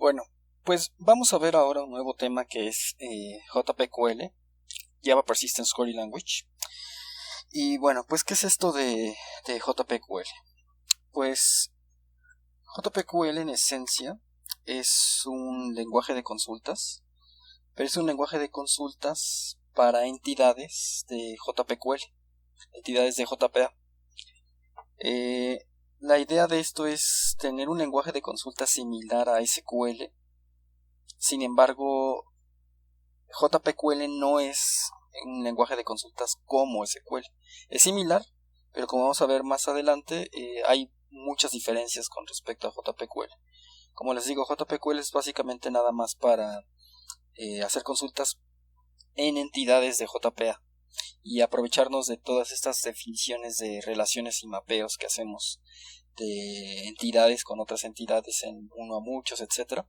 Bueno, pues vamos a ver ahora un nuevo tema que es JPQL, Java Persistent Query Language. Y bueno, pues ¿qué es esto de JPQL? Pues JPQL en esencia es un lenguaje de consultas, pero es un lenguaje de consultas para entidades de JPQL, entidades de JPA. La idea de esto es tener un lenguaje de consultas similar a SQL. Sin embargo, JPQL no es un lenguaje de consultas como SQL. Es similar, pero como vamos a ver más adelante, hay muchas diferencias con respecto a JPQL. Como les digo, JPQL es básicamente nada más para hacer consultas en entidades de JPA y aprovecharnos de todas estas definiciones de relaciones y mapeos que hacemos de entidades con otras entidades en uno a muchos, etcétera,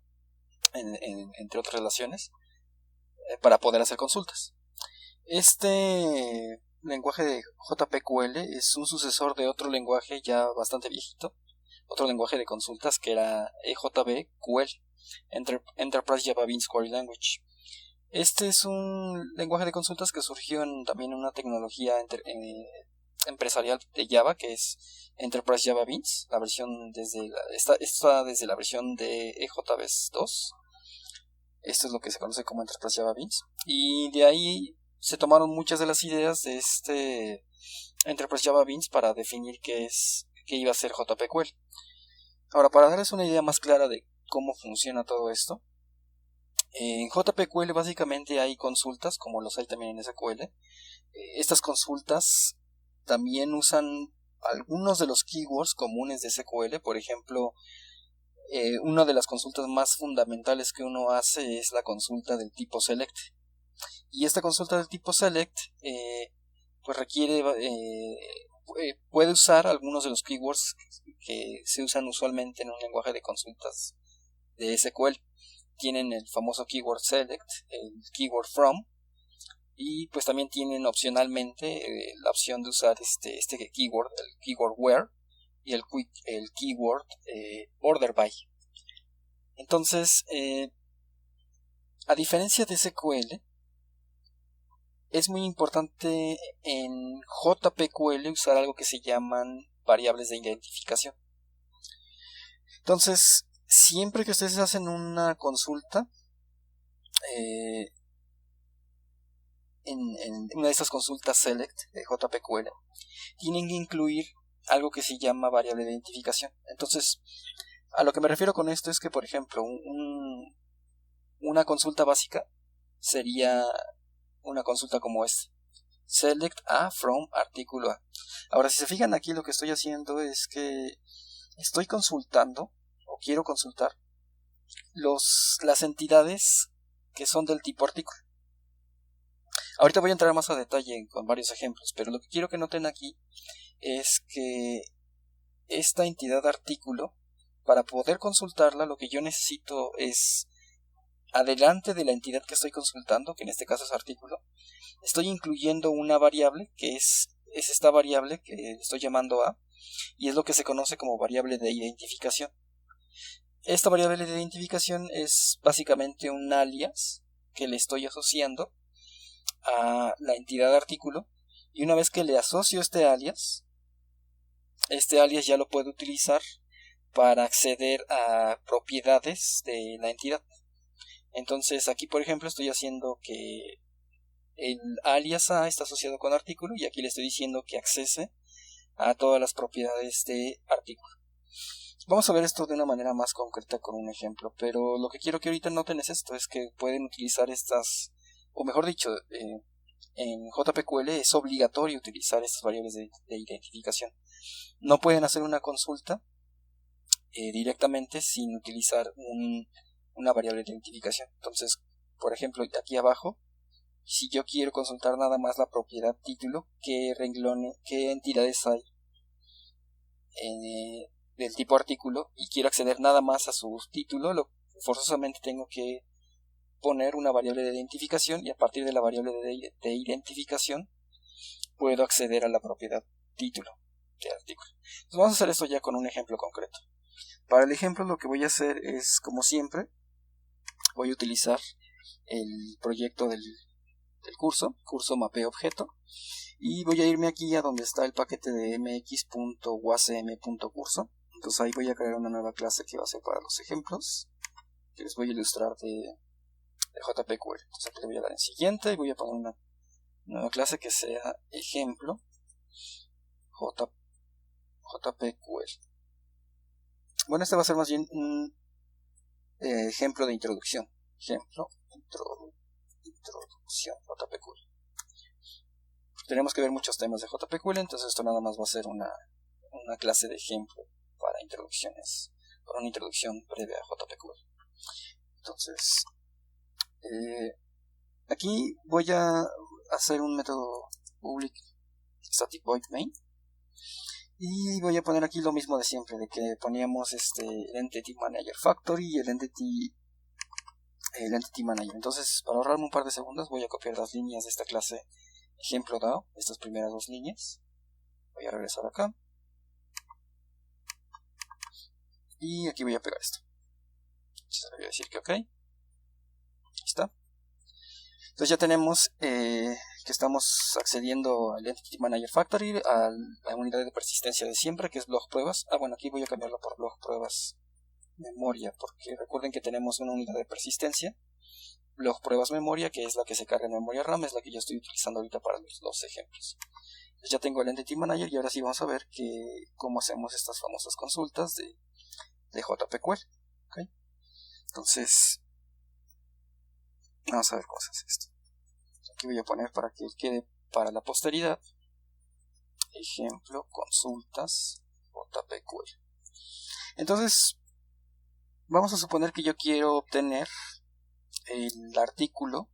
entre otras relaciones, para poder hacer consultas. Este lenguaje de JPQL es un sucesor de otro lenguaje ya bastante viejito, otro lenguaje de consultas que era EJBQL, Enterprise Java Beans Query Language. Este es un lenguaje de consultas que surgió también en una tecnología empresarial de Java, que es Enterprise Java Beans. La versión está desde la versión de EJBeans 2. Esto es lo que se conoce como Enterprise Java Beans. Y de ahí se tomaron muchas de las ideas de este Enterprise Java Beans para definir qué iba a ser JPQL. Ahora, para darles una idea más clara de cómo funciona todo esto, en JPQL básicamente hay consultas, como los hay también en SQL. Estas consultas también usan algunos de los keywords comunes de SQL. Por ejemplo, una de las consultas más fundamentales que uno hace es la consulta del tipo select. Y esta consulta del tipo select pues requiere puede usar algunos de los keywords que se usan usualmente en un lenguaje de consultas de SQL. Tienen el famoso keyword select, el keyword from, y pues también tienen opcionalmente la opción de usar este keyword, el keyword where, y el keyword order by. Entonces, a diferencia de SQL, es muy importante en JPQL usar algo que se llaman variables de identificación. Entonces, siempre que ustedes hacen una consulta, en una de estas consultas select de JPQL, tienen que incluir algo que se llama variable de identificación. Entonces, a lo que me refiero con esto es que, por ejemplo, una consulta básica sería una consulta como esta: select a from artículo a. Ahora, si se fijan aquí, lo que estoy haciendo es que estoy consultando, o quiero consultar, las entidades que son del tipo artículo. Ahorita voy a entrar más a detalle con varios ejemplos, pero lo que quiero que noten aquí es que esta entidad artículo, para poder consultarla, lo que yo necesito es, adelante de la entidad que estoy consultando, que en este caso es artículo, estoy incluyendo una variable que es esta variable que estoy llamando a, y es lo que se conoce como variable de identificación. Esta variable de identificación es básicamente un alias que le estoy asociando a la entidad artículo, y una vez que le asocio este alias ya lo puedo utilizar para acceder a propiedades de la entidad. Entonces aquí, por ejemplo, estoy haciendo que el alias A está asociado con artículo, y aquí le estoy diciendo que accese a todas las propiedades de artículo. Vamos a ver esto de una manera más concreta con un ejemplo, pero lo que quiero que ahorita noten es esto: es que pueden utilizar estas, o mejor dicho, en JPQL es obligatorio utilizar estas variables de identificación. No pueden hacer una consulta directamente sin utilizar una variable de identificación. Entonces, por ejemplo, aquí abajo, si yo quiero consultar nada más la propiedad título, qué entidades hay del tipo artículo, y quiero acceder nada más a su título, forzosamente tengo que poner una variable de identificación, y a partir de la variable de identificación puedo acceder a la propiedad título de artículo. Entonces vamos a hacer esto ya con un ejemplo concreto. Para el ejemplo lo que voy a hacer es, como siempre, voy a utilizar el proyecto del curso mapeo objeto, y voy a irme aquí a donde está el paquete de mx.wasm.curso. Entonces ahí voy a crear una nueva clase que va a ser para los ejemplos que les voy a ilustrar de JPQL. Entonces aquí le voy a dar en siguiente y voy a poner una nueva clase que sea ejemplo JPQL. Bueno, este va a ser más bien un ejemplo de introducción. Introducción JPQL. Tenemos que ver muchos temas de JPQL, entonces esto nada más va a ser una clase de ejemplo para introducciones, para una introducción breve a JPQL. Entonces, aquí voy a hacer un método public static void main, y voy a poner aquí lo mismo de siempre, de que poníamos el entity manager factory y el entity manager. Entonces, para ahorrarme un par de segundos, voy a copiar las líneas de esta clase ejemplo DAO, estas primeras dos líneas. Voy a regresar acá y aquí voy a pegar esto. Entonces le voy a decir que ok. Ahí está. Entonces ya tenemos que estamos accediendo al Entity Manager Factory, a la unidad de persistencia de siempre, que es blog pruebas. Bueno, aquí voy a cambiarlo por blog pruebas memoria, porque recuerden que tenemos una unidad de persistencia, blog pruebas memoria, que es la que se carga en memoria RAM, es la que yo estoy utilizando ahorita para los ejemplos. Entonces ya tengo el Entity Manager y ahora sí vamos a ver cómo hacemos estas famosas consultas de JPQL. ¿Okay? Entonces, vamos a ver cómo se hace esto. Aquí voy a poner para que quede para la posteridad, ejemplo, consultas, JPQL. Entonces, vamos a suponer que yo quiero obtener el artículo,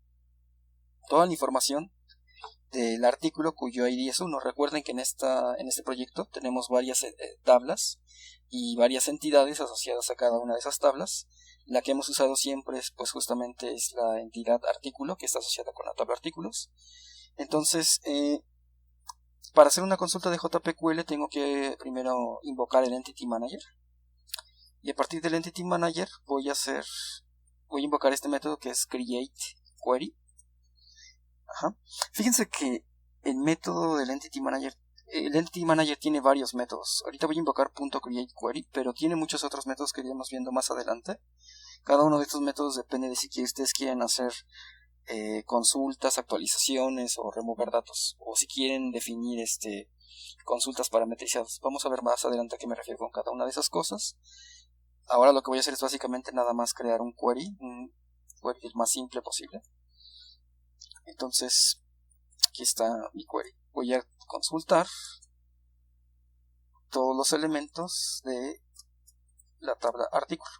toda la información del artículo cuyo ID es 1. Recuerden que en este proyecto tenemos varias tablas y varias entidades asociadas a cada una de esas tablas. La que hemos usado siempre pues justamente es la entidad artículo, que está asociada con la tabla artículos. Entonces, para hacer una consulta de JPQL tengo que primero invocar el Entity Manager, y a partir del Entity Manager voy a invocar este método que es createQuery. Fíjense que el método del Entity Manager, tiene varios métodos. Ahorita voy a invocar .createQuery, pero tiene muchos otros métodos que iremos viendo más adelante. Cada uno de estos métodos depende de si ustedes quieren hacer consultas, actualizaciones o remover datos, o si quieren definir consultas parametrizadas. Vamos a ver más adelante a qué me refiero con cada una de esas cosas. Ahora lo que voy a hacer es básicamente nada más crear un query el más simple posible. Entonces, aquí está mi query. Voy a consultar todos los elementos de la tabla artículo.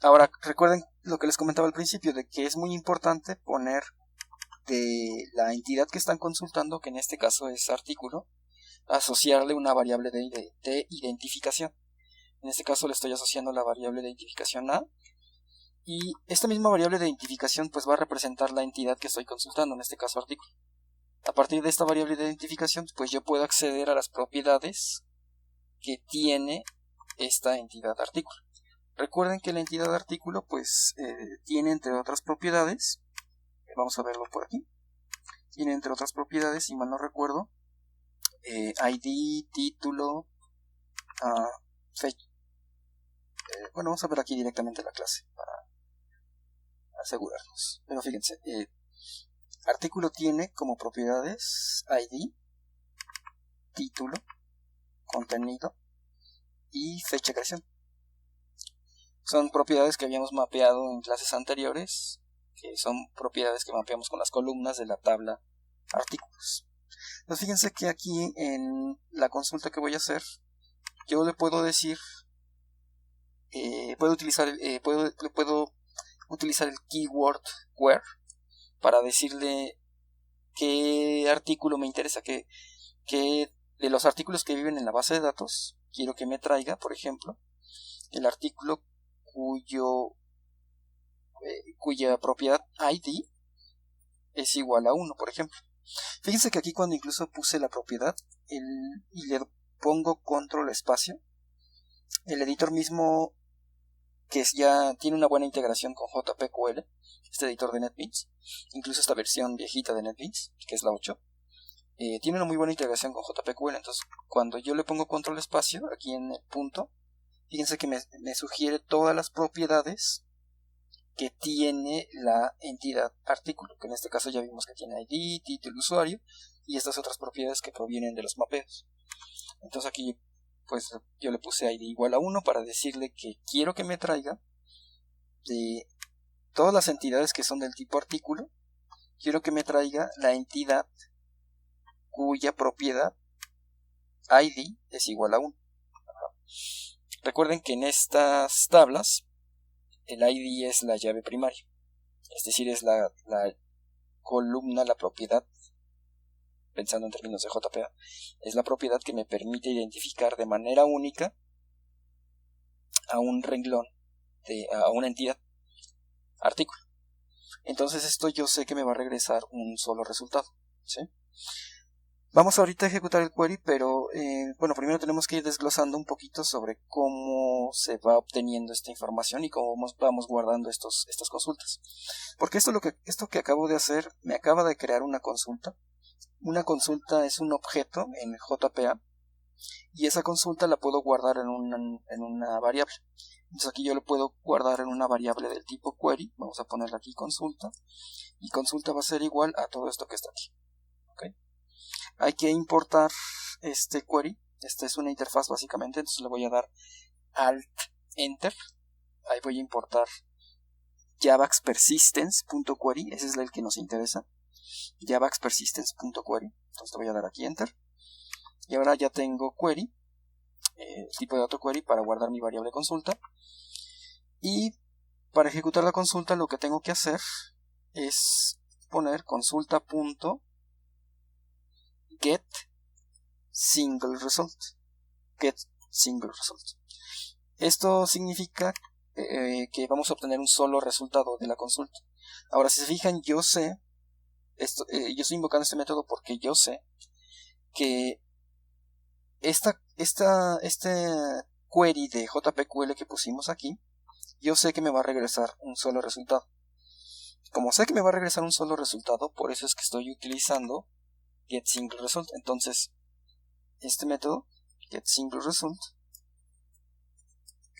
Ahora, recuerden lo que les comentaba al principio, de que es muy importante poner de la entidad que están consultando, que en este caso es artículo, asociarle una variable de identificación. En este caso le estoy asociando la variable de identificación A, y esta misma variable de identificación pues va a representar la entidad que estoy consultando, en este caso artículo. A partir de esta variable de identificación pues yo puedo acceder a las propiedades que tiene esta entidad artículo. Recuerden que la entidad artículo pues tiene entre otras propiedades, vamos a verlo por aquí, tiene entre otras propiedades, si mal no recuerdo, ID, título, fecha. Bueno, vamos a ver aquí directamente la clase para asegurarnos. Pero fíjense, artículo tiene como propiedades ID, título, contenido y fecha de creación. Son propiedades que habíamos mapeado en clases anteriores, que son propiedades que mapeamos con las columnas de la tabla artículos. Entonces fíjense que aquí en la consulta que voy a hacer, yo le puedo decir, puedo utilizar el keyword where para decirle qué artículo me interesa, que de los artículos que viven en la base de datos quiero que me traiga, por ejemplo, el artículo cuya propiedad ID es igual a 1, por ejemplo. Fíjense que aquí cuando incluso puse la propiedad y le pongo control espacio, el editor mismo que ya tiene una buena integración con JPQL, este editor de NetBeans, incluso esta versión viejita de NetBeans, que es la 8, tiene una muy buena integración con JPQL. Entonces cuando yo le pongo control espacio aquí en el punto, fíjense que me sugiere todas las propiedades que tiene la entidad artículo, que en este caso ya vimos que tiene ID, título, usuario y estas otras propiedades que provienen de los mapeos. Entonces aquí pues yo le puse ID igual a 1 para decirle que quiero que me traiga de todas las entidades que son del tipo artículo, quiero que me traiga la entidad cuya propiedad ID es igual a 1. Recuerden que en estas tablas el ID es la llave primaria, es decir, es la columna, la propiedad, pensando en términos de JPA, es la propiedad que me permite identificar de manera única a un renglón, a una entidad artículo. Entonces esto yo sé que me va a regresar un solo resultado, ¿sí? Vamos ahorita a ejecutar el query, pero bueno, primero tenemos que ir desglosando un poquito sobre cómo se va obteniendo esta información y cómo vamos guardando estas consultas. Porque esto que acabo de hacer me acaba de crear una consulta. Una consulta es un objeto en JPA y esa consulta la puedo guardar en una variable. Entonces aquí yo lo puedo guardar en una variable del tipo query. Vamos a ponerle aquí consulta y consulta va a ser igual a todo esto que está aquí. ¿Okay? Hay que importar este query. Esta es una interfaz básicamente, entonces le voy a dar Alt Enter. Ahí voy a importar javax persistence.query, ese es el que nos interesa. javax persistence.query. Entonces le voy a dar aquí Enter. Y ahora ya tengo query, el tipo de dato query para guardar mi variable consulta. Y para ejecutar la consulta lo que tengo que hacer es poner consulta.get single result. Get single result. Esto significa que vamos a obtener un solo resultado de la consulta. Ahora, si se fijan, yo sé, yo estoy invocando este método porque yo sé que este query de JPQL que pusimos aquí, yo sé que me va a regresar un solo resultado. Como sé que me va a regresar un solo resultado, por eso es que estoy utilizando getSingleResult. Entonces, este método, getSingleResult,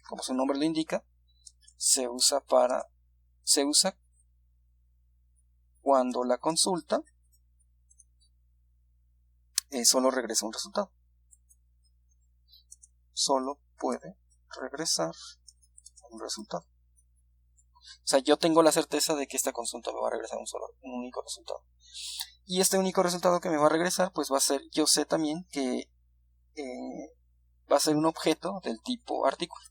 como su nombre lo indica, se usa cuando la consulta solo regresa un resultado. Solo puede regresar un resultado. O sea, yo tengo la certeza de que esta consulta me va a regresar un único resultado. Y este único resultado que me va a regresar, pues va a ser, yo sé también que va a ser un objeto del tipo artículo.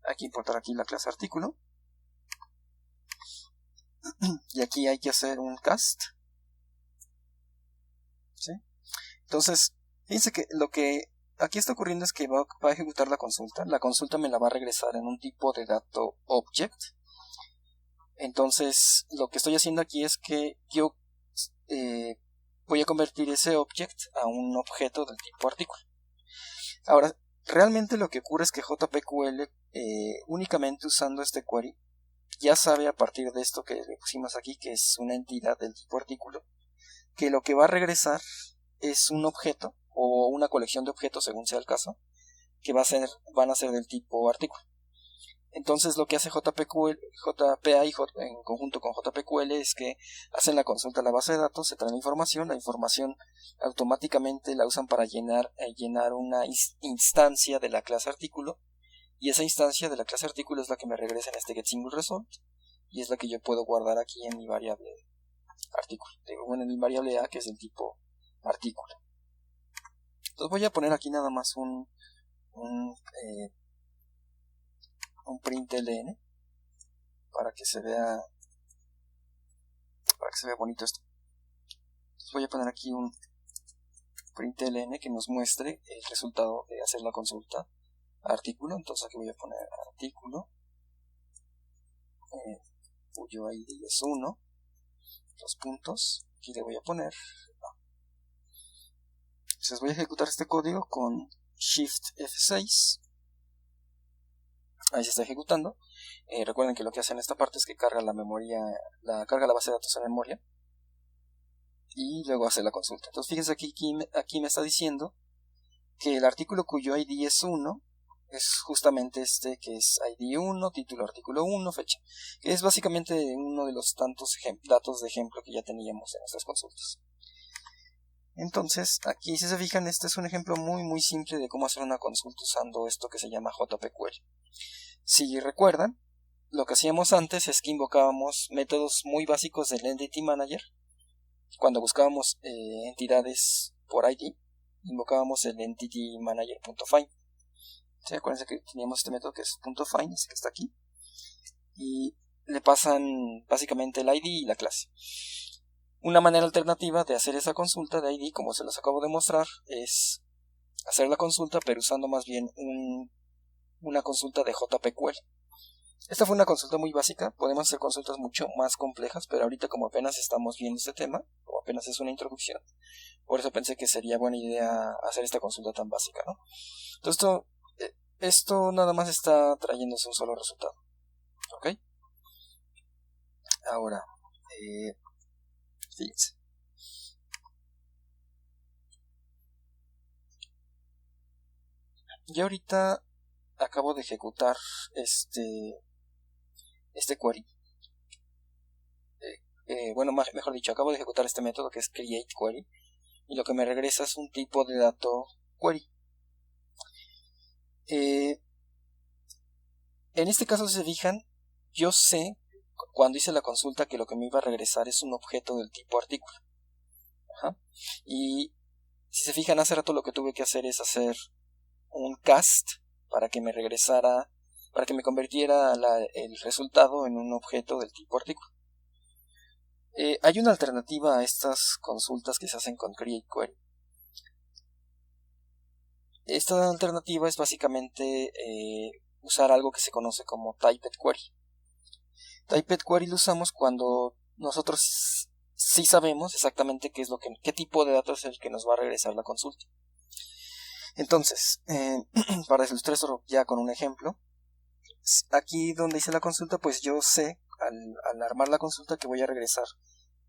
Hay que importar aquí la clase artículo. Y aquí hay que hacer un cast. ¿Sí? Entonces, fíjense que lo que aquí está ocurriendo es que va a ejecutar la consulta. La consulta me la va a regresar en un tipo de dato object. Entonces, lo que estoy haciendo aquí es que yo voy a convertir ese object a un objeto del tipo artículo. Ahora, realmente lo que ocurre es que JPQL, únicamente usando este query, ya sabe a partir de esto que le pusimos aquí, que es una entidad del tipo artículo, que lo que va a regresar es un objeto o una colección de objetos según sea el caso, que van a ser del tipo artículo. Entonces lo que hace JPA en conjunto con JPQL es que hacen la consulta a la base de datos, se trae la información automáticamente la usan para llenar una instancia de la clase artículo, y esa instancia de la clase artículo es la que me regresa en este getSingleResult, y es la que yo puedo guardar aquí en mi variable artículo, en mi variable A, que es del tipo artículo. Entonces voy a poner aquí nada más un println para que se vea bonito esto. Entonces voy a poner aquí un println que nos muestre el resultado de hacer la consulta a artículo. Entonces aquí voy a poner artículo cuyo ID es 1, dos puntos, aquí le voy a poner. Entonces voy a ejecutar este código con Shift F6. Ahí se está ejecutando. Recuerden que lo que hace en esta parte es que carga la memoria, carga la base de datos en memoria y luego hace la consulta. Entonces fíjense aquí me está diciendo que el artículo cuyo ID es 1 es justamente este, que es ID 1, título artículo 1, fecha, que es básicamente uno de los tantos datos de ejemplo que ya teníamos en nuestras consultas. Entonces aquí, si se fijan, este es un ejemplo muy simple de cómo hacer una consulta usando esto que se llama JPQuery. Si recuerdan, lo que hacíamos antes es que invocábamos métodos muy básicos del Entity Manager. Cuando buscábamos entidades por ID, invocábamos el Entity Manager.find. ¿Sí? Acuérdense que teníamos este método que es .find, ese que está aquí, y le pasan básicamente el ID y la clase. Una manera alternativa de hacer esa consulta de ID, como se los acabo de mostrar, es hacer la consulta, pero usando más bien una consulta de JPQuery. Esta fue una consulta muy básica, podemos hacer consultas mucho más complejas, pero ahorita como apenas estamos viendo este tema, como apenas es una introducción, por eso pensé que sería buena idea hacer esta consulta tan básica, ¿no? Entonces esto nada más está trayéndose un solo resultado, ¿ok? Ahora, fíjense. Yo ahorita acabo de ejecutar este query. Bueno, mejor dicho, acabo de ejecutar este método que es createQuery, y lo que me regresa es un tipo de dato query. En este caso, si se fijan, yo sé cuando hice la consulta que lo que me iba a regresar es un objeto del tipo artículo. Y si se fijan, hace rato lo que tuve que hacer es hacer un cast para que me regresara, para que me convirtiera el resultado en un objeto del tipo artículo. Hay una alternativa a estas consultas que se hacen con createQuery. Esta alternativa es básicamente usar algo que se conoce como typedQuery. TypedQuery lo usamos cuando nosotros sí sabemos exactamente qué tipo de datos es el que nos va a regresar la consulta. Entonces, para ilustrar esto ya con un ejemplo, aquí donde hice la consulta, pues yo sé al armar la consulta que voy a regresar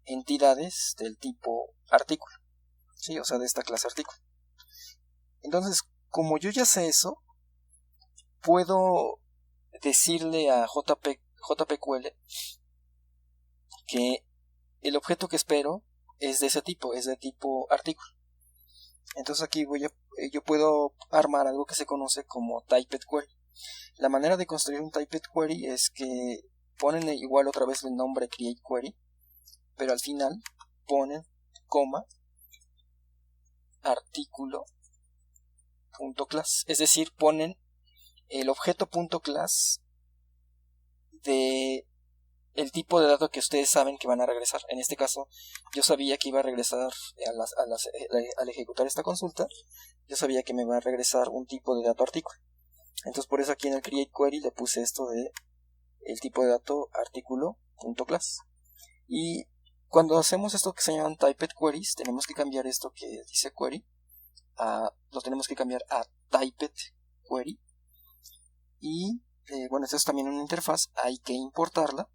entidades del tipo artículo, ¿sí? O sea, de esta clase artículo. Entonces, como yo ya sé eso, puedo decirle a JPQL que el objeto que espero es de ese tipo, es de tipo artículo. Entonces aquí yo puedo armar algo que se conoce como typedQuery. La manera de construir un typedQuery es que ponen igual otra vez el nombre createQuery, pero al final ponen coma artículo.class, es decir, ponen el objeto.class de el tipo de dato que ustedes saben que van a regresar. En este caso, yo sabía que iba a regresar al ejecutar esta consulta, yo sabía que me va a regresar un tipo de dato artículo. Entonces por eso aquí en el createQuery le puse esto de el tipo de dato artículo.class. Y cuando hacemos esto que se llaman typedQueries, tenemos que cambiar esto que dice query lo tenemos que cambiar a typedQuery. Y bueno, esto es también una interfaz, hay que importarla.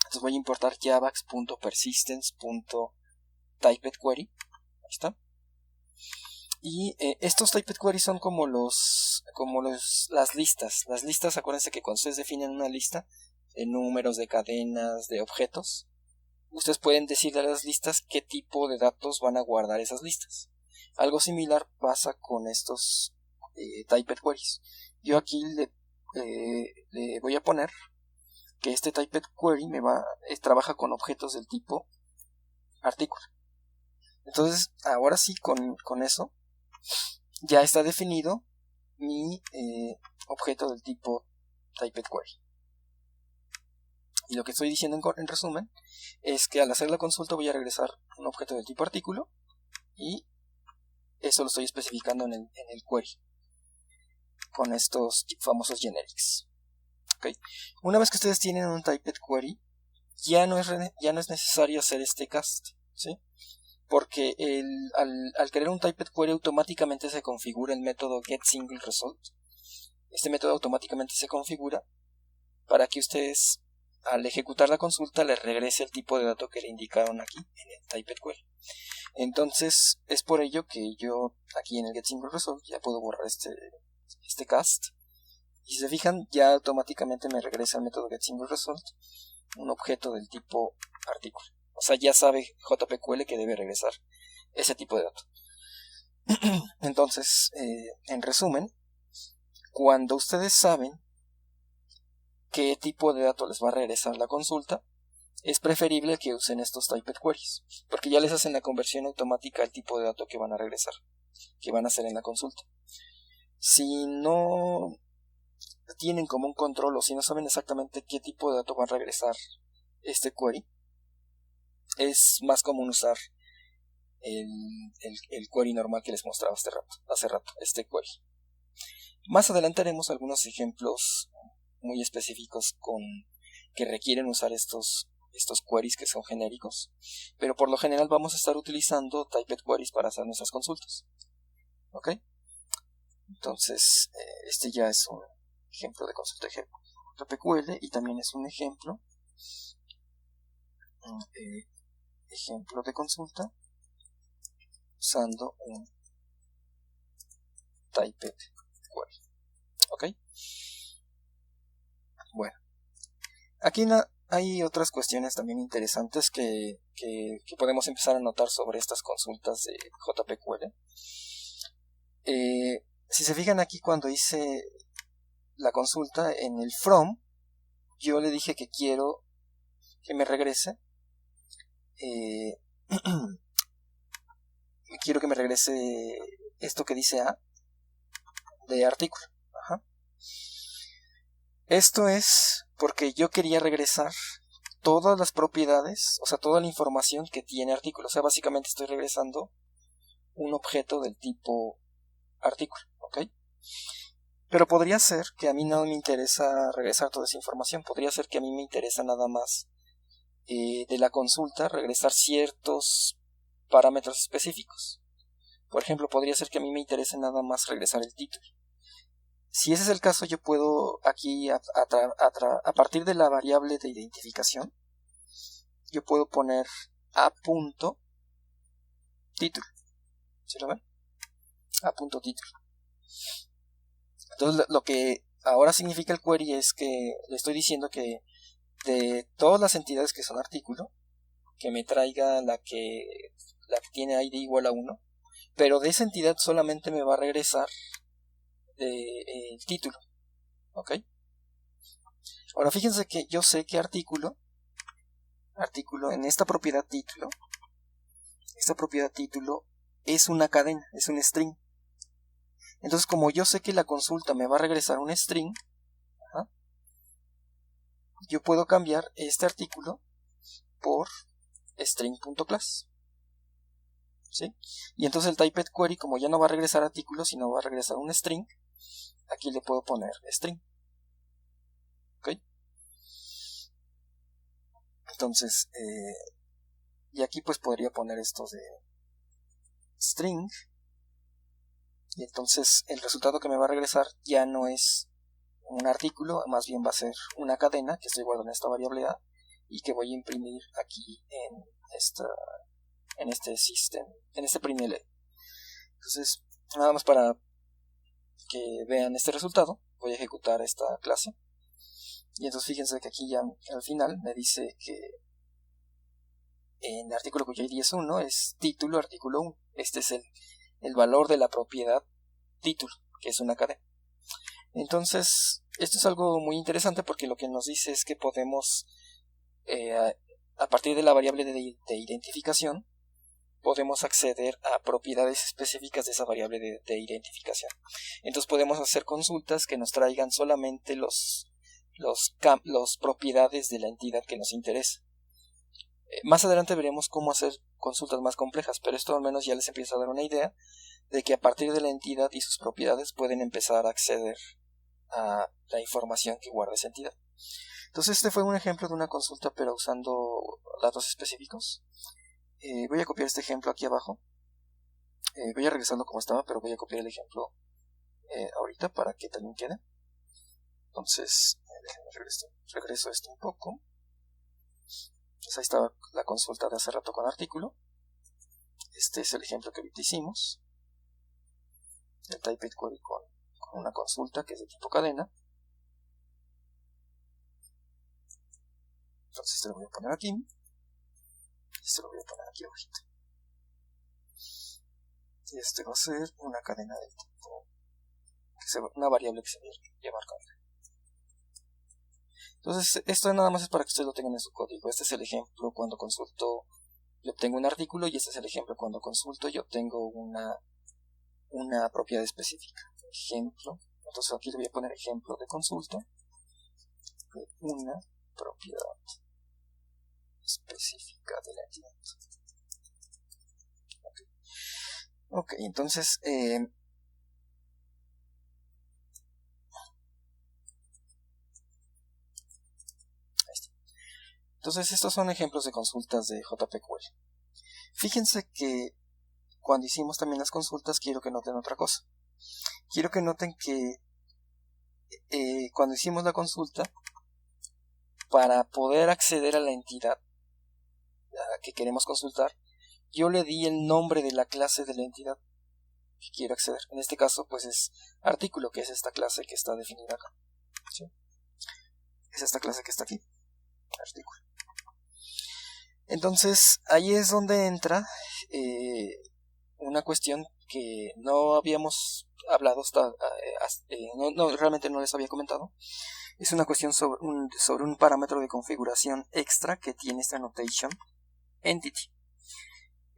Entonces voy a importar javax.persistence.typedQuery. Ahí está. Y estos typedQueries son como las listas. Las listas, acuérdense que cuando ustedes definen una lista de números, de cadenas, de objetos, ustedes pueden decirle a las listas qué tipo de datos van a guardar esas listas. Algo similar pasa con estos typedQueries. Yo aquí le voy a poner que este typedQuery trabaja con objetos del tipo artículo. Entonces, ahora sí, con eso ya está definido mi objeto del tipo typedQuery. Y lo que estoy diciendo en resumen es que al hacer la consulta voy a regresar un objeto del tipo artículo, y eso lo estoy especificando en el query con estos famosos generics. ¿Okay? Una vez que ustedes tienen un typedQuery, ya no es necesario hacer este cast, ¿sí? porque al crear un typed query automáticamente se configura el método getSingleResult. Este método automáticamente se configura para que ustedes, al ejecutar la consulta, les regrese el tipo de dato que le indicaron aquí en el typed query. Entonces es por ello que yo aquí en el getSingleResult ya puedo borrar este cast, y si se fijan ya automáticamente me regresa el método getSingleResult un objeto del tipo artículo. O sea, ya sabe JPQL que debe regresar ese tipo de dato. Entonces, en resumen, cuando ustedes saben qué tipo de dato les va a regresar la consulta, es preferible que usen estos typed queries, porque ya les hacen la conversión automática al tipo de dato que van a regresar, que van a hacer en la consulta. Si no tienen como un control o si no saben exactamente qué tipo de dato va a regresar este query, es más común usar el query normal que les mostraba hace rato, este query. Más adelante haremos algunos ejemplos muy específicos que requieren usar estos queries que son genéricos, pero por lo general vamos a estar utilizando typed queries para hacer nuestras consultas. ¿Ok? Entonces, este ya es un ejemplo de consulta JPQL y también es un ejemplo de consulta usando un typed query. ¿Ok? Bueno, aquí hay otras cuestiones también interesantes que podemos empezar a notar sobre estas consultas de JPQL. Si se fijan aquí, cuando hice la consulta en el from, yo le dije que quiero que me regrese quiero que me regrese esto que dice A de artículo. Ajá. Esto es porque yo quería regresar todas las propiedades, o sea, toda la información que tiene artículo. O sea, básicamente estoy regresando un objeto del tipo artículo, ¿ok? Pero podría ser que a mí no me interesa regresar toda esa información. Podría ser que a mí me interesa nada más de la consulta regresar ciertos parámetros específicos. Por ejemplo, podría ser que a mí me interese nada más regresar el título. Si ese es el caso, yo puedo aquí, a partir de la variable de identificación, yo puedo poner a.título. ¿Sí lo ven? A.título. Entonces, lo que ahora significa el query es que le estoy diciendo que de todas las entidades que son artículo, que me traiga la que tiene ID igual a 1, pero de esa entidad solamente me va a regresar el título. ¿Ok? Ahora fíjense que yo sé que artículo en esta propiedad título es una cadena, es un string. Entonces, como yo sé que la consulta me va a regresar un string, yo puedo cambiar este artículo por string.class. ¿Sí? Y entonces el typed query, como ya no va a regresar artículo, sino va a regresar un string, aquí le puedo poner string. ¿Ok? Entonces, y aquí pues podría poner esto de string, y entonces el resultado que me va a regresar ya no es un artículo, más bien va a ser una cadena que estoy guardando en esta variable A y que voy a imprimir aquí en este system, en este printLn. Entonces, nada más para que vean este resultado, voy a ejecutar esta clase. Y entonces fíjense que aquí ya al final me dice que en artículo cuyo ID es 1 es título artículo 1. Este es el valor de la propiedad título, que es una cadena. Entonces, esto es algo muy interesante porque lo que nos dice es que podemos, a partir de la variable de identificación, podemos acceder a propiedades específicas de esa variable de identificación. Entonces podemos hacer consultas que nos traigan solamente los propiedades de la entidad que nos interesa. Más adelante veremos cómo hacer consultas más complejas, pero esto al menos ya les empieza a dar una idea de que a partir de la entidad y sus propiedades pueden empezar a acceder a la información que guarda esa entidad. Entonces este fue un ejemplo de una consulta pero usando datos específicos. voy a copiar este ejemplo aquí abajo. Voy a regresarlo como estaba, pero voy a copiar el ejemplo ahorita para que también quede. Entonces, déjenme regreso esto un poco. Entonces ahí estaba la consulta de hace rato con artículo. Este es el ejemplo que ahorita hicimos. El typed query con una consulta que es de tipo cadena. Entonces este lo voy a poner aquí. Este lo voy a poner aquí abajito. Y este va a ser una cadena del tipo, una variable que se va a llamar cadena. Entonces esto nada más es para que ustedes lo tengan en su código. Este es el ejemplo cuando consulto y obtengo un artículo, y este es el ejemplo cuando consulto y obtengo una propiedad específica. Ejemplo. Entonces aquí le voy a poner ejemplo de consulta de una propiedad específica de la entidad. Ok, entonces entonces estos son ejemplos de consultas de JPQL. Fíjense que cuando hicimos también las consultas, quiero que noten otra cosa. Quiero que noten que cuando hicimos la consulta, para poder acceder a la entidad a la que queremos consultar, yo le di el nombre de la clase de la entidad que quiero acceder. En este caso pues es artículo, que es esta clase que está definida acá, ¿sí? Es esta clase que está aquí, artículo. Entonces ahí es donde entra una cuestión que no habíamos hablado realmente no les había comentado. Es una cuestión sobre un parámetro de configuración extra que tiene esta annotation entity.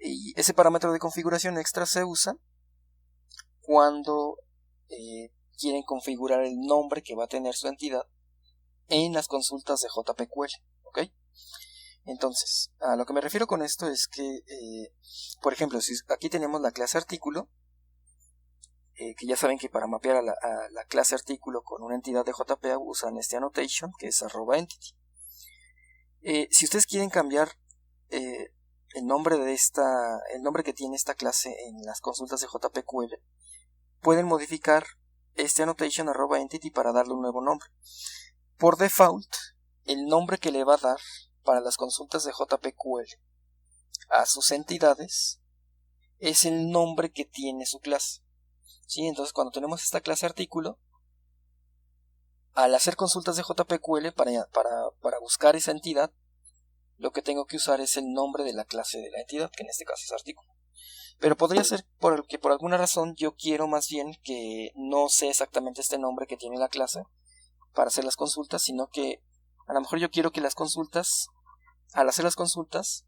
Y ese parámetro de configuración extra se usa cuando quieren configurar el nombre que va a tener su entidad en las consultas de JPQL, ¿ok? Entonces, a lo que me refiero con esto es que, por ejemplo, si aquí tenemos la clase artículo, que ya saben que para mapear a la clase artículo con una entidad de JPA usan este annotation, que es @entity. Si ustedes quieren cambiar el nombre que tiene esta clase en las consultas de JPQL, pueden modificar este annotation @entity para darle un nuevo nombre. Por default, el nombre que le va a dar para las consultas de JPQL a sus entidades es el nombre que tiene su clase, ¿sí? Entonces cuando tenemos esta clase artículo, al hacer consultas de JPQL para buscar esa entidad, lo que tengo que usar es el nombre de la clase de la entidad, que en este caso es artículo. Pero podría ser que por alguna razón yo quiero más bien que no sea exactamente este nombre que tiene la clase para hacer las consultas, sino que a lo mejor yo quiero que las consultas, al hacer las consultas,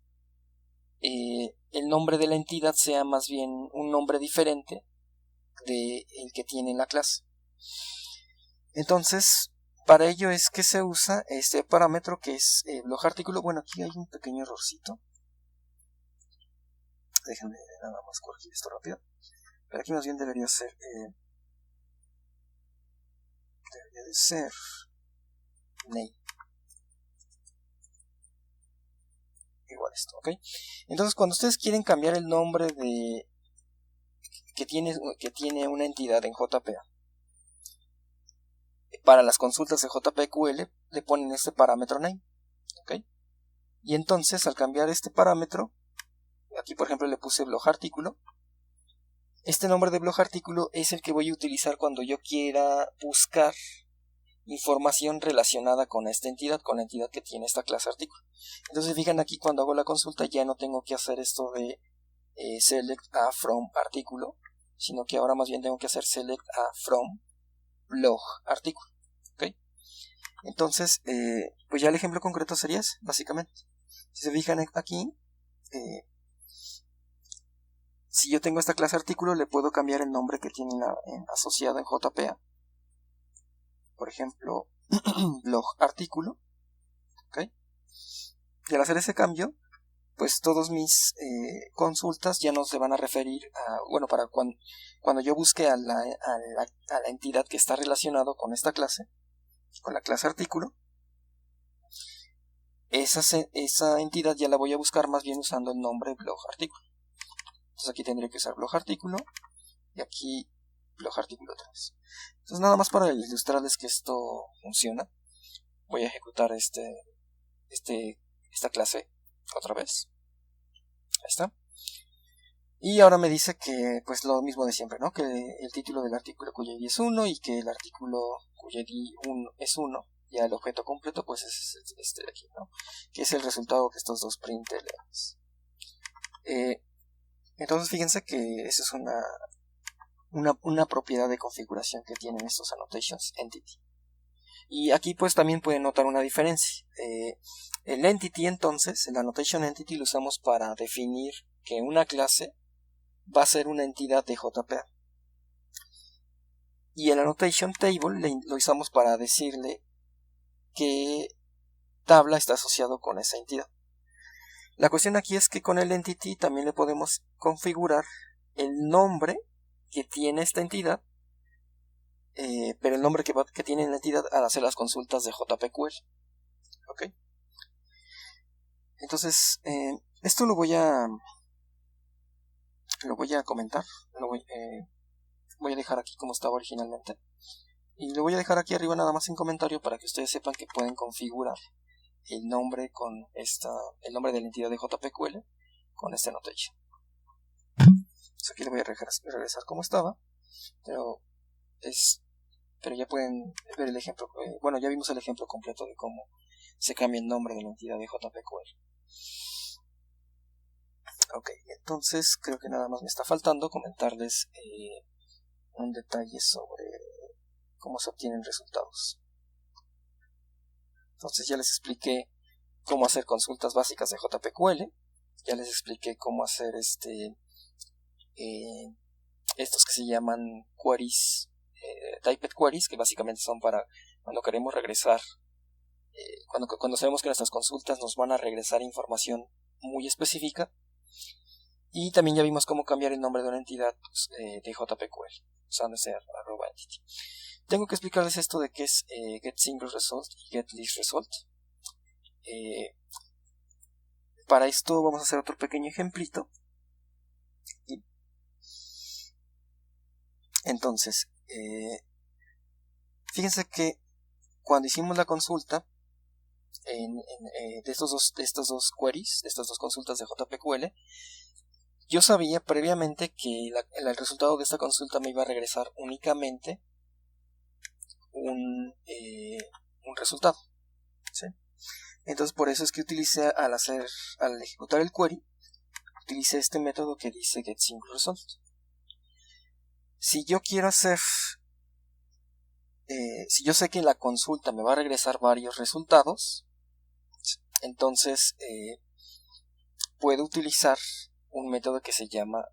el nombre de la entidad sea más bien un nombre diferente del que tiene la clase. Entonces, para ello es que se usa este parámetro que es blog artículo. Bueno, aquí hay un pequeño errorcito. Déjenme nada más corregir esto rápido. Pero aquí más bien debería ser name. Igual esto, ¿ok? Entonces cuando ustedes quieren cambiar el nombre de que tiene una entidad en JPA, para las consultas de JPQL le ponen este parámetro name, ¿ok? Y entonces al cambiar este parámetro, aquí por ejemplo le puse blog artículo, este nombre de blog artículo es el que voy a utilizar cuando yo quiera buscar información relacionada con esta entidad, con la entidad que tiene esta clase artículo. Entonces fijan aquí cuando hago la consulta ya no tengo que hacer esto de select a from artículo, sino que ahora más bien tengo que hacer select a from blog artículo, ¿ok? Entonces pues ya el ejemplo concreto sería ese, básicamente. Si se fijan aquí, si yo tengo esta clase artículo, le puedo cambiar el nombre que tiene asociado en JPA. Por ejemplo, blog artículo, ¿ok? Y al hacer ese cambio, pues todos mis consultas ya no se van a referir a, bueno, para cuando yo busque a la entidad que está relacionado con esta clase, con la clase artículo, esa entidad ya la voy a buscar más bien usando el nombre blog artículo. Entonces aquí tendré que usar blog artículo y aquí blog artículo 3. Entonces nada más para ilustrarles que esto funciona, voy a ejecutar esta clase otra vez. Ahí está. Y ahora me dice que pues lo mismo de siempre, ¿no? Que el título del artículo cuyo ID es 1 y que el artículo cuyo ID es 1, ya el objeto completo pues es este de aquí, ¿no? Que es el resultado de estos dos printlns. Entonces fíjense que esa es una propiedad de configuración que tienen estos annotations entity. Y aquí pues también pueden notar una diferencia. El entity entonces, el annotation entity lo usamos para definir que una clase va a ser una entidad de JPA. Y el annotation table lo usamos para decirle qué tabla está asociado con esa entidad. La cuestión aquí es que con el entity también le podemos configurar el nombre que tiene esta entidad, pero el nombre que tiene la entidad al hacer las consultas de JPQL. ¿Ok? Entonces, esto lo voy a comentar, voy a dejar aquí como estaba originalmente y lo voy a dejar aquí arriba nada más en comentario para que ustedes sepan que pueden configurar el nombre el nombre de la entidad de JPQL con este annotation. Entonces aquí le voy a regresar como estaba, pero ya pueden ver el ejemplo. Bueno, ya vimos el ejemplo completo de cómo se cambia el nombre de la entidad de JPQL. Ok, entonces creo que nada más me está faltando comentarles un detalle sobre cómo se obtienen resultados. Entonces ya les expliqué cómo hacer consultas básicas de JPQL, ya les expliqué cómo hacer estos que se llaman queries, typed queries, que básicamente son para cuando queremos regresar, cuando sabemos que nuestras consultas nos van a regresar información muy específica. Y también ya vimos cómo cambiar el nombre de una entidad de JPQL usando ese @entity. Tengo que explicarles esto de qué es getSingleResult y getListResult. Para esto vamos a hacer otro pequeño ejemplito. Entonces, fíjense que cuando hicimos la consulta de estos dos queries, de estas dos consultas de JPQL, yo sabía previamente que el resultado de esta consulta me iba a regresar únicamente un resultado, ¿sí? Entonces por eso es que utilicé al ejecutar el query, utilicé este método que dice getSingleResult. Si yo quiero hacer, si yo sé que la consulta me va a regresar varios resultados, entonces puedo utilizar un método que se llama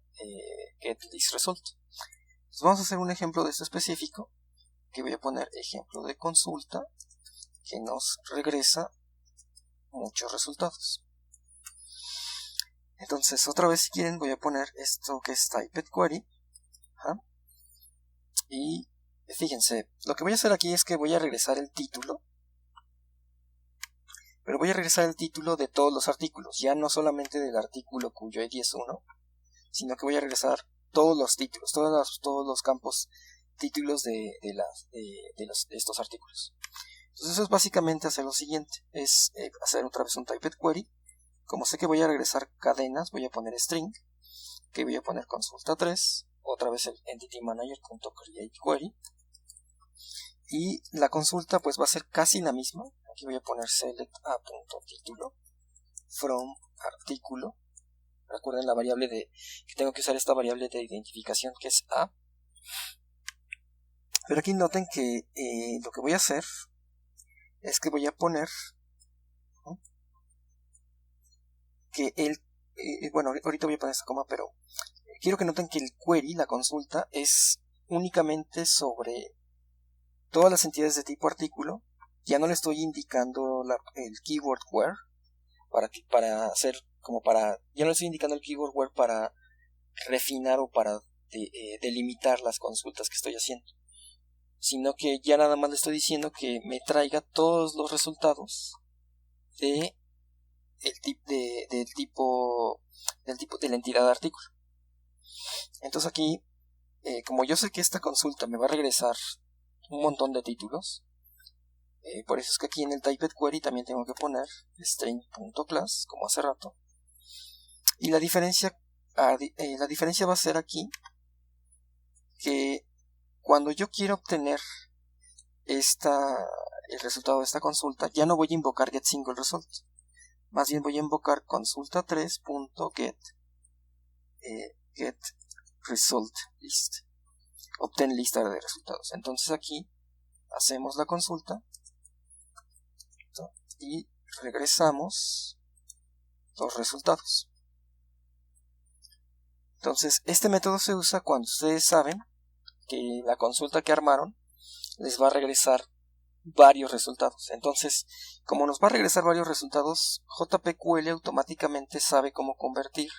getListResult. Entonces vamos a hacer un ejemplo de esto específico, que voy a poner ejemplo de consulta que nos regresa muchos resultados. Entonces otra vez, si quieren, voy a poner esto que es typed query. Y fíjense, lo que voy a hacer aquí es que voy a regresar el título, pero voy a regresar el título de todos los artículos, ya no solamente del artículo cuyo ID es 1, sino que voy a regresar todos los títulos, todos los campos títulos de estos artículos. Entonces eso es básicamente hacer lo siguiente, es hacer otra vez un typed query. Como sé que voy a regresar cadenas, voy a poner string, que voy a poner consulta 3, otra vez el entitymanager.createQuery, y la consulta pues va a ser casi la misma. Aquí voy a poner select a.título from artículo. Recuerden la variable que tengo que usar esta variable de identificación que es a. Pero aquí noten que lo que voy a hacer es que voy a poner que bueno, ahorita voy a poner esta coma, pero quiero que noten que el query, la consulta, es únicamente sobre todas las entidades de tipo artículo. Ya no le estoy indicando el keyword where ya no le estoy indicando el keyword where para refinar o para delimitar las consultas que estoy haciendo, sino que ya nada más le estoy diciendo que me traiga todos los resultados de del tipo de la entidad de artículo. Entonces aquí, como yo sé que esta consulta me va a regresar un montón de títulos, por eso es que aquí en el typed query también tengo que poner string.class, como hace rato. Y la diferencia va a ser aquí que cuando yo quiero obtener el resultado de esta consulta, ya no voy a invocar getSingleResult. Más bien voy a invocar consulta3.get getResultList. Obtén lista de resultados. Entonces aquí hacemos la consulta y regresamos los resultados. Entonces este método se usa cuando ustedes saben que la consulta que armaron les va a regresar varios resultados. Entonces, como nos va a regresar varios resultados, JPQL automáticamente sabe cómo convertir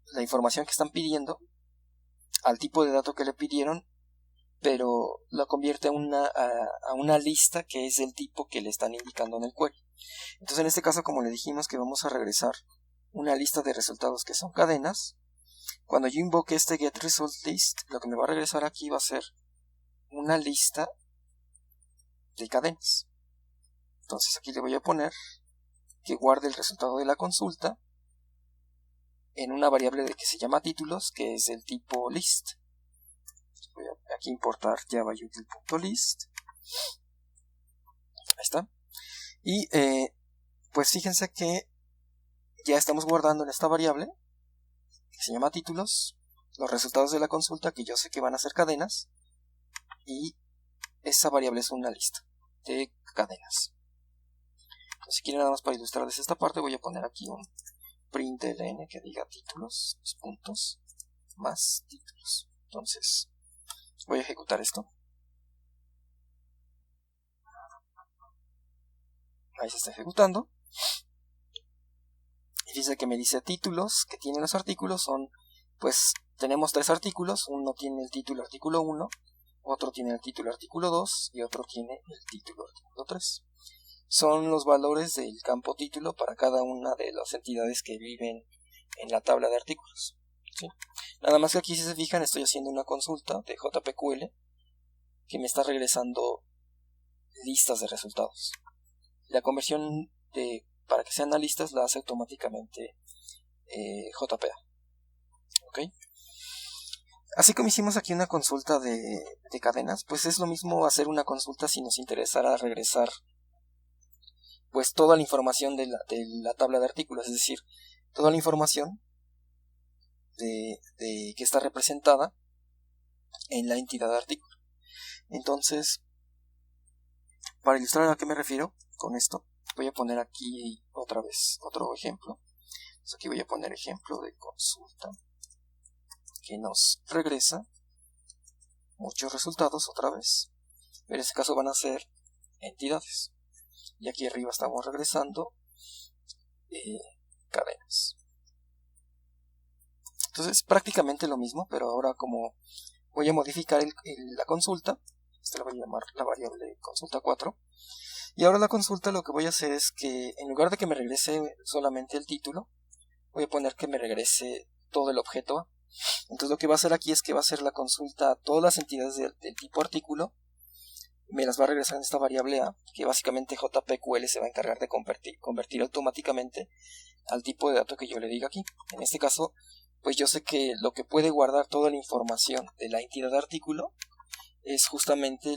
la información que están pidiendo al tipo de dato que le pidieron, pero la convierte a una lista que es del tipo que le están indicando en el query. Entonces en este caso, como le dijimos que vamos a regresar una lista de resultados que son cadenas, cuando yo invoque este getResultList, lo que me va a regresar aquí va a ser una lista de cadenas. Entonces aquí le voy a poner que guarde el resultado de la consulta en una variable que se llama títulos, que es del tipo list. Voy a aquí importar javautil.list. Ahí está. Y pues fíjense que ya estamos guardando en esta variable que se llama títulos los resultados de la consulta, que yo sé que van a ser cadenas, y esa variable es una lista de cadenas. Entonces, si quieren nada más para ilustrarles esta parte, voy a poner aquí un println que diga títulos, puntos, más títulos. Entonces, voy a ejecutar esto. Ahí se está ejecutando. Y dice que me dice títulos que tienen los artículos son, pues, tenemos 3 artículos. Uno tiene el título artículo 1, otro tiene el título artículo 2 y otro tiene el título artículo 3. Son los valores del campo título para cada una de las entidades que viven en la tabla de artículos. ¿Sí? Nada más que aquí, si se fijan, estoy haciendo una consulta de JPQL que me está regresando listas de resultados. La conversión para que sean listas la hace automáticamente JPA. ¿Okay? Así como hicimos aquí una consulta de cadenas, pues es lo mismo hacer una consulta si nos interesara regresar pues toda la información de la tabla de artículos, es decir, toda la información que está representada en la entidad de artículo. Entonces, para ilustrar a qué me refiero con esto, voy a poner aquí otra vez otro ejemplo. Entonces aquí voy a poner ejemplo de consulta que nos regresa muchos resultados otra vez. En este caso van a ser entidades. Y aquí arriba estamos regresando cadenas. Entonces prácticamente lo mismo, pero ahora como voy a modificar la consulta, esta la voy a llamar la variable consulta 4. Y ahora la consulta lo que voy a hacer es que en lugar de que me regrese solamente el título, voy a poner que me regrese todo el objeto A. Entonces lo que va a hacer aquí es que va a hacer la consulta a todas las entidades del tipo artículo, me las va a regresar en esta variable A, que básicamente JPQL se va a encargar de convertir automáticamente al tipo de dato que yo le diga aquí. En este caso, pues yo sé que lo que puede guardar toda la información de la entidad de artículo es justamente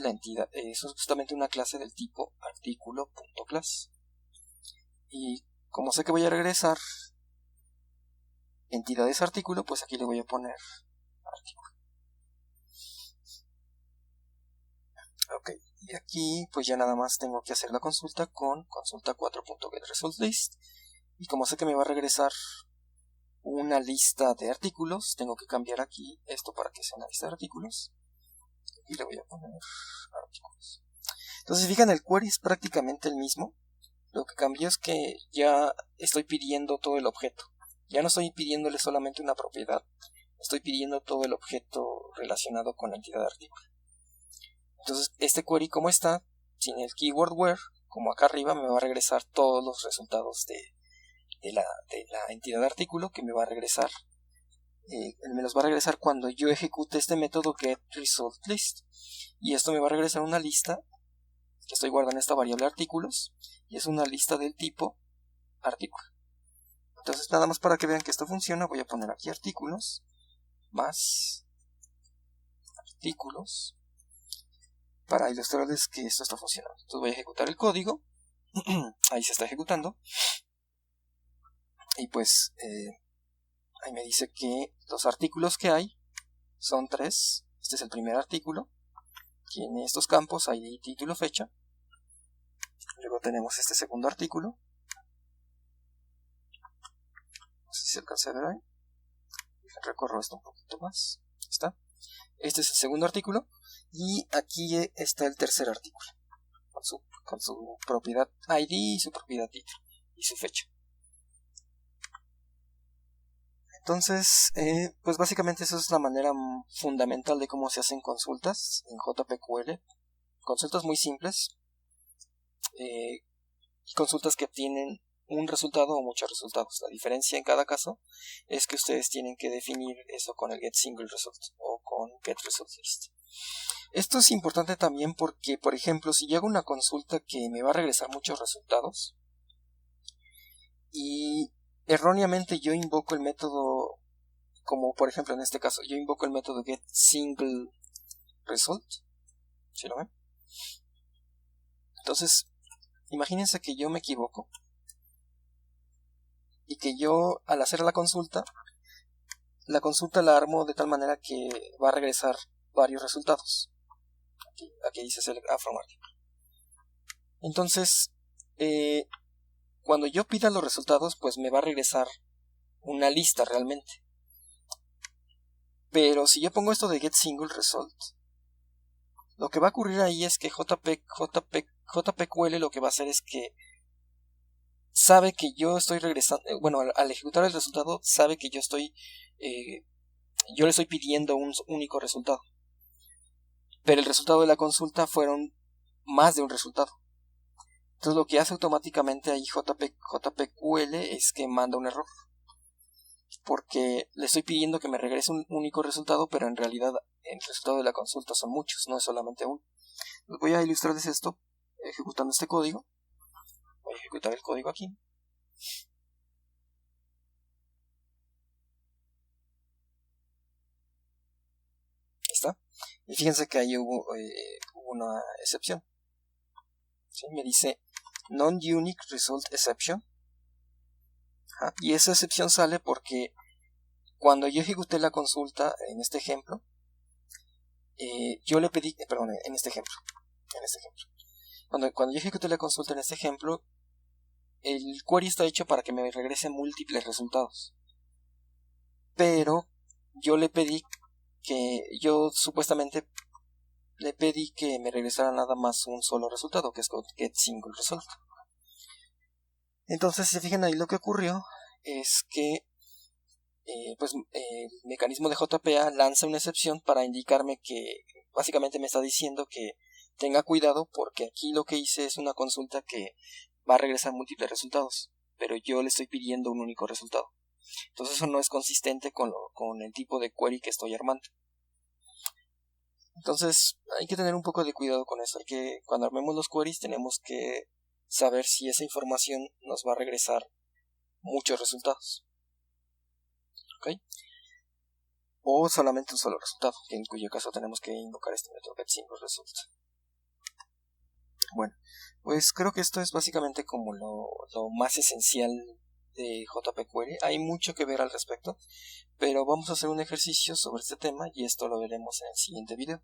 una clase del tipo artículo.class. Y como sé que voy a regresar entidades artículo, pues aquí le voy a poner artículo. Ok, y aquí pues ya nada más tengo que hacer la consulta con consulta 4.getResultList. Y como sé que me va a regresar una lista de artículos, tengo que cambiar aquí esto para que sea una lista de artículos. Y le voy a poner artículos. Entonces, si fijan, el query es prácticamente el mismo. Lo que cambió es que ya estoy pidiendo todo el objeto. Ya no estoy pidiéndole solamente una propiedad. Estoy pidiendo todo el objeto relacionado con la entidad de artículo. Entonces, este query como está, sin el keyword where, como acá arriba me va a regresar todos los resultados de la entidad de artículo, que me va a regresar, me los va a regresar cuando yo ejecute este método getResultList, y esto me va a regresar una lista que estoy guardando en esta variable artículos, y es una lista del tipo artículo. Entonces, nada más para que vean que esto funciona, voy a poner aquí artículos más artículos para ilustrarles que esto está funcionando. Entonces voy a ejecutar el código. Ahí se está ejecutando, y pues ahí me dice que los artículos que hay son 3. Este es el primer artículo, tiene estos campos, ID, título, fecha. Luego tenemos este segundo artículo, no sé si se alcanza a ver ahí, recorro esto un poquito más. Ahí está. Este es el segundo artículo, y aquí está el tercer artículo con su propiedad ID y su propiedad título y su fecha. Entonces, pues básicamente eso es la manera fundamental de cómo se hacen consultas en JPQL. Consultas muy simples, y consultas que tienen un resultado o muchos resultados. La diferencia en cada caso es que ustedes tienen que definir eso con el getSingleResult o con getResultList. Esto es importante también porque, por ejemplo, si yo hago una consulta que me va a regresar muchos resultados y erróneamente yo invoco el método, como por ejemplo en este caso, yo invoco el método getSingleResult, ¿sí lo ven? Entonces, imagínense que yo me equivoco y que yo, al hacer la consulta la armo de tal manera que va a regresar varios resultados. Aquí dice select from article. Entonces, cuando yo pida los resultados, pues me va a regresar una lista realmente. Pero si yo pongo esto de getSingleResult, lo que va a ocurrir ahí es que JPQL lo que va a hacer es que sabe que yo estoy regresando, bueno, al ejecutar el resultado, sabe que yo le estoy pidiendo un único resultado. Pero el resultado de la consulta fueron más de un resultado. Entonces lo que hace automáticamente ahí JPQL es que manda un error, porque le estoy pidiendo que me regrese un único resultado, pero en realidad el resultado de la consulta son muchos, no es solamente uno. Voy a ilustrarles esto ejecutando este código. Voy a ejecutar el código aquí. Ahí está. Y fíjense que ahí hubo una excepción. ¿Sí? Me dice non-unique result exception. Y esa excepción sale porque cuando yo ejecuté la consulta en este ejemplo, yo le pedí, perdón, en este ejemplo. Cuando yo ejecuté la consulta en este ejemplo, el query está hecho para que me regrese múltiples resultados. Pero yo supuestamente le pedí que me regresara nada más un solo resultado, que es getSingleResult. Entonces, si se fijan ahí, lo que ocurrió es que el mecanismo de JPA lanza una excepción para indicarme que básicamente me está diciendo que tenga cuidado, porque aquí lo que hice es una consulta que va a regresar múltiples resultados, pero yo le estoy pidiendo un único resultado. Entonces eso no es consistente con el tipo de query que estoy armando. Entonces hay que tener un poco de cuidado con eso. Cuando armemos los queries tenemos que saber si esa información nos va a regresar muchos resultados, ¿ok? O solamente un solo resultado, en cuyo caso tenemos que invocar este método getSingleResult. Bueno, pues creo que esto es básicamente como lo más esencial de JPQL. Hay mucho que ver al respecto, pero vamos a hacer un ejercicio sobre este tema y esto lo veremos en el siguiente video.